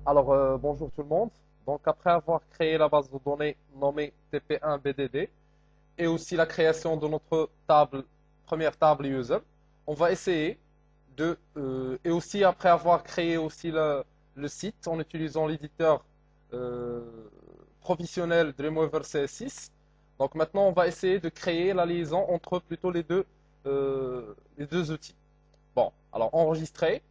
Bonjour tout le monde. Donc, après avoir créé la base de données nommée TP1BDD et aussi la création de notre première table user, on va essayer et aussi après avoir créé aussi le site en utilisant l'éditeur euh, professionnel Dreamweaver CS6. Donc, maintenant, on va essayer de créer la liaison entre plutôt les deux outils. Bon, alors enregistrer,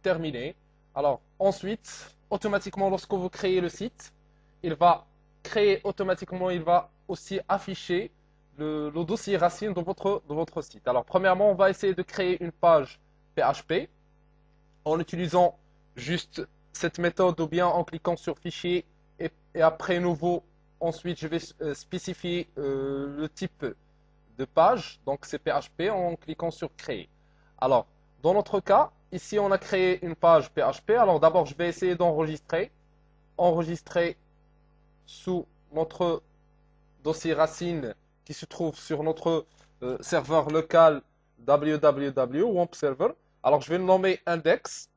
terminé. Alors ensuite, automatiquement, lorsque vous créez le site, il va créer automatiquement, il va aussi afficher le dossier racine de votre site. Alors premièrement, on va essayer de créer une page PHP en utilisant juste cette méthode ou bien en cliquant sur fichier et après nouveau, ensuite je vais spécifier le type de page, donc c'est PHP en cliquant sur créer. Alors, dans notre cas, ici on a créé une page PHP. Alors d'abord, je vais essayer enregistrer sous notre dossier racine qui se trouve sur notre serveur local www ou web server. Alors je vais le nommer index.php.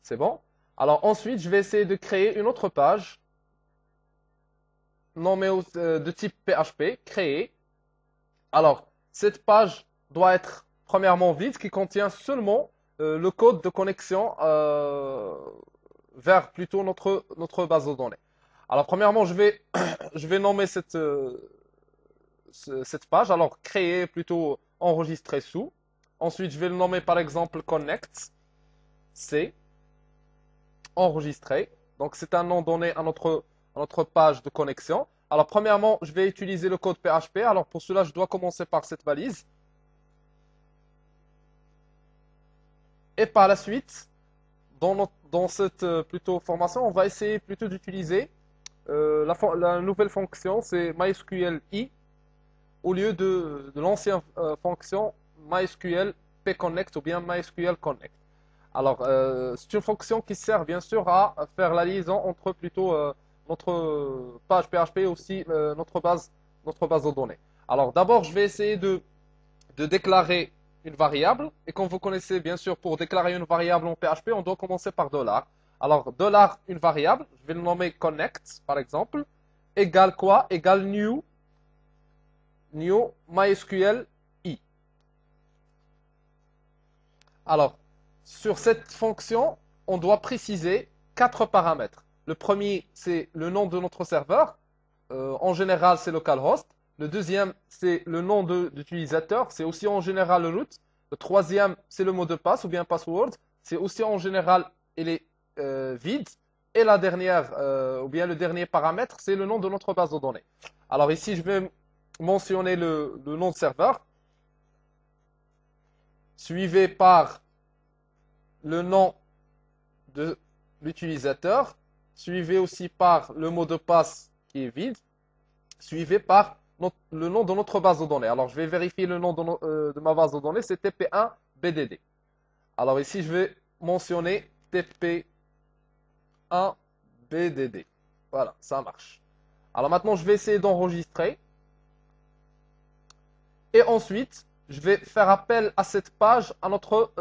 C'est bon? Alors ensuite, je vais essayer de créer une autre page nommée de type PHP, créer. Alors, cette page doit être premièrement vide, qui contient seulement le code de connexion vers plutôt notre base de données. Alors, premièrement, je vais nommer cette page. Alors, créer plutôt enregistrer sous. Ensuite, je vais le nommer par exemple connect, c'est enregistrer. Donc, c'est un nom donné à notre page de connexion. Alors, premièrement, je vais utiliser le code PHP. Alors, pour cela, je dois commencer par cette balise. Et par la suite, dans cette plutôt formation, on va essayer plutôt d'utiliser la nouvelle fonction, c'est MySQL i au lieu de l'ancienne fonction MySQL pconnect ou bien MySQL connect. Alors, c'est une fonction qui sert bien sûr à faire la liaison entre plutôt notre page PHP et aussi notre base de données. Alors, d'abord, je vais essayer de déclarer une variable. Et comme vous connaissez, bien sûr, pour déclarer une variable en PHP, on doit commencer par $. Alors, $, une variable, je vais le nommer connect, par exemple, égale quoi? Égale new MySQL i. Alors, sur cette fonction, on doit préciser quatre paramètres. Le premier, c'est le nom de notre serveur. En général, c'est localhost. Le deuxième, c'est le nom d'utilisateur. C'est aussi en général le root. Le troisième, c'est le mot de passe ou bien password. C'est aussi en général, il est vide. Et la dernière, ou bien le dernier paramètre, c'est le nom de notre base de données. Alors ici, je vais mentionner le nom de serveur, suivi par le nom de l'utilisateur, suivi aussi par le mot de passe qui est vide, suivi par le nom de notre base de données. Alors, je vais vérifier le nom de ma base de données, c'est TP1BDD. Alors ici, je vais mentionner TP1BDD. Voilà, ça marche. Alors maintenant, je vais essayer d'enregistrer. Et ensuite, je vais faire appel à cette page, à notre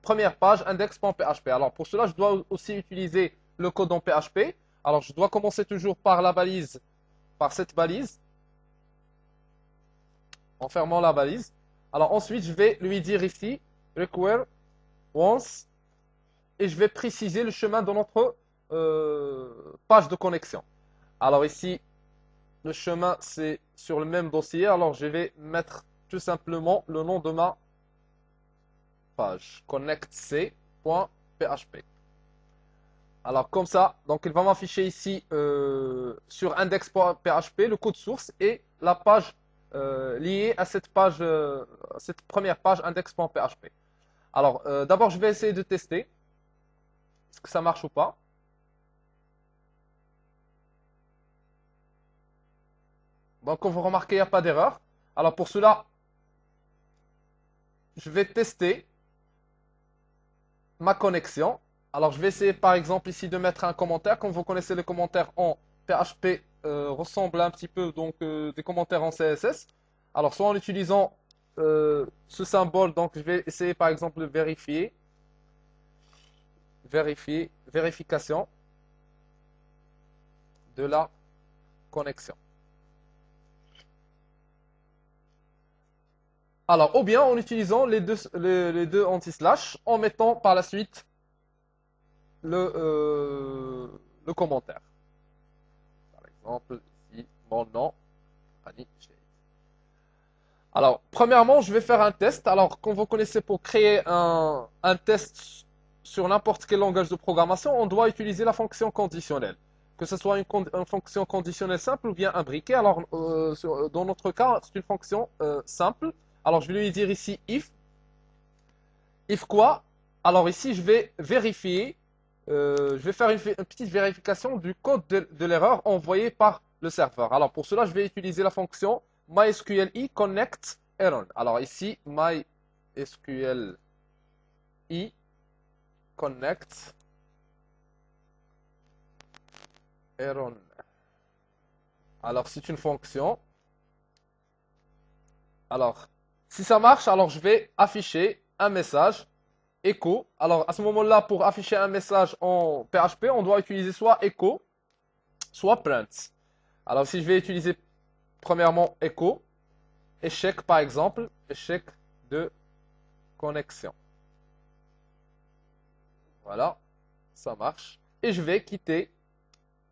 première page, index.php. Alors pour cela, je dois aussi utiliser le code en PHP. Alors je dois commencer toujours par la balise, par cette balise, en fermant la balise. Alors ensuite, je vais lui dire ici, require once, et je vais préciser le chemin de notre page de connexion. Alors ici, le chemin, c'est sur le même dossier. Alors, je vais mettre tout simplement le nom de ma page, connectc.php. Alors, comme ça, donc il va m'afficher ici sur index.php le code source et la page liée à cette page, cette première page index.php. Alors, d'abord, je vais essayer de tester. Est-ce que ça marche ou pas? Donc, comme vous remarquez, il n'y a pas d'erreur. Alors, pour cela, je vais tester ma connexion. Alors, je vais essayer par exemple ici de mettre un commentaire. Comme vous connaissez, les commentaires en PHP ressemblent un petit peu donc des commentaires en CSS. Alors, soit en utilisant ce symbole, donc je vais essayer par exemple de vérification de la connexion. Alors, ou bien en utilisant les deux anti-slash, en mettant par la suite le commentaire. Par exemple, ici, mon nom, Annie Shade. Alors, premièrement, je vais faire un test. Alors, comme vous connaissez, pour créer un test sur n'importe quel langage de programmation, on doit utiliser la fonction conditionnelle. Que ce soit une fonction conditionnelle simple ou bien imbriquée. Alors, dans notre cas, c'est une fonction simple. Alors, je vais lui dire ici if. If quoi? Alors ici, je vais vérifier, je vais faire une petite vérification du code de l'erreur envoyée par le serveur. Alors pour cela, je vais utiliser la fonction MySQLi connect error. Alors ici, MySQLi connect error. Alors c'est une fonction. Alors, si ça marche, alors je vais afficher un message echo. Alors à ce moment-là, pour afficher un message en PHP, on doit utiliser soit echo, soit print. Alors si je vais utiliser premièrement echo, échec par exemple, échec de connexion. Voilà, ça marche. Et je vais quitter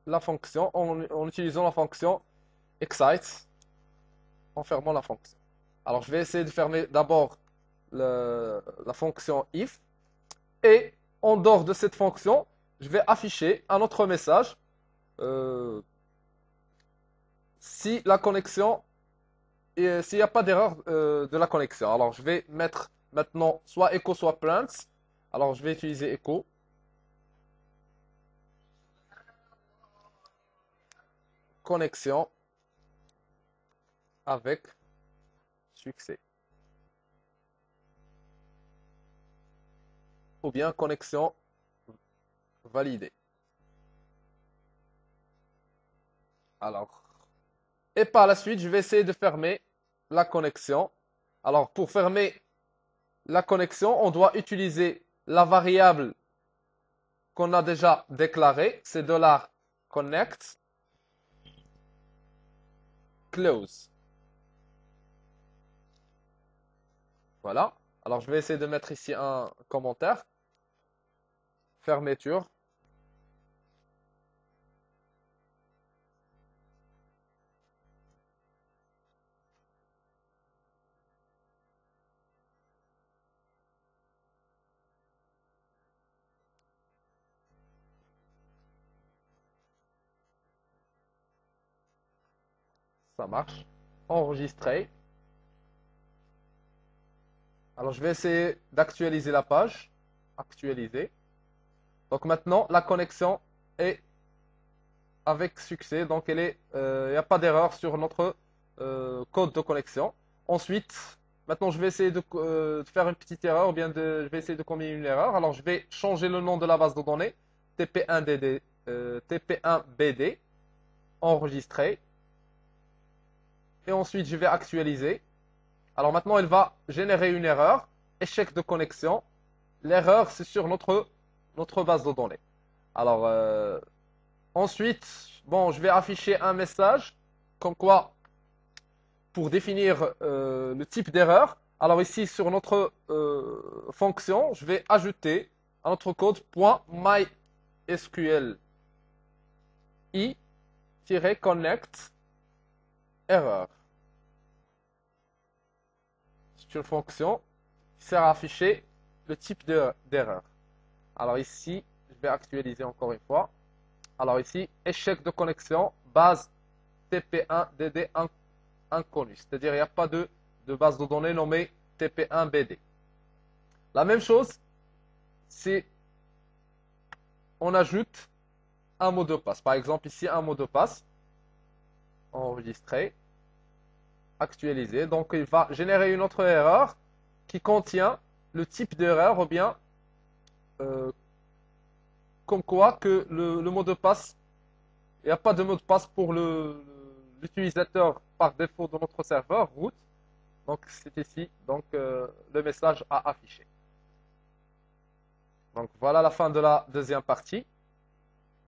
la fonction en utilisant la fonction excite, en fermant la fonction. Alors je vais essayer de fermer d'abord la fonction if. Et en dehors de cette fonction, je vais afficher un autre message si la connexion, s'il n'y a pas d'erreur de la connexion. Alors je vais mettre maintenant soit echo soit print. Alors je vais utiliser echo. Connexion avec succès. Ou bien connexion validée. Alors, et par la suite, je vais essayer de fermer la connexion. Alors, pour fermer la connexion, on doit utiliser la variable qu'on a déjà déclarée, c'est $connect close. Voilà. Alors, je vais essayer de mettre ici un commentaire. Fermeture. Ça marche. Enregistrer. Alors, je vais essayer d'actualiser la page. Actualiser. Donc maintenant, la connexion est avec succès. Donc, il n'y a pas d'erreur sur notre code de connexion. Ensuite, maintenant, je vais essayer de faire une petite erreur ou bien je vais essayer de combiner une erreur. Alors, je vais changer le nom de la base de données. TP1DD, TP1BD, enregistrer. Et ensuite, je vais actualiser. Alors maintenant, elle va générer une erreur. Échec de connexion. L'erreur, c'est sur notre base de données. Alors, ensuite, bon, je vais afficher un message comme quoi, pour définir le type d'erreur. Alors ici, sur notre fonction, je vais ajouter à notre code .mysqli-connect error. C'est une fonction qui sert à afficher le type d'erreur. Alors ici, je vais actualiser encore une fois. Alors ici, échec de connexion, base TP1DD inconnu. C'est-à-dire, il n'y a pas de base de données nommée TP1BD. La même chose, si on ajoute un mot de passe. Par exemple, ici, un mot de passe. Enregistré. Actualisé. Donc, il va générer une autre erreur qui contient le type d'erreur ou bien comme quoi que le mot de passe, il n'y a pas de mot de passe pour l'utilisateur par défaut de notre serveur root. Donc c'est ici donc, le message à afficher. Donc voilà la fin de la deuxième partie.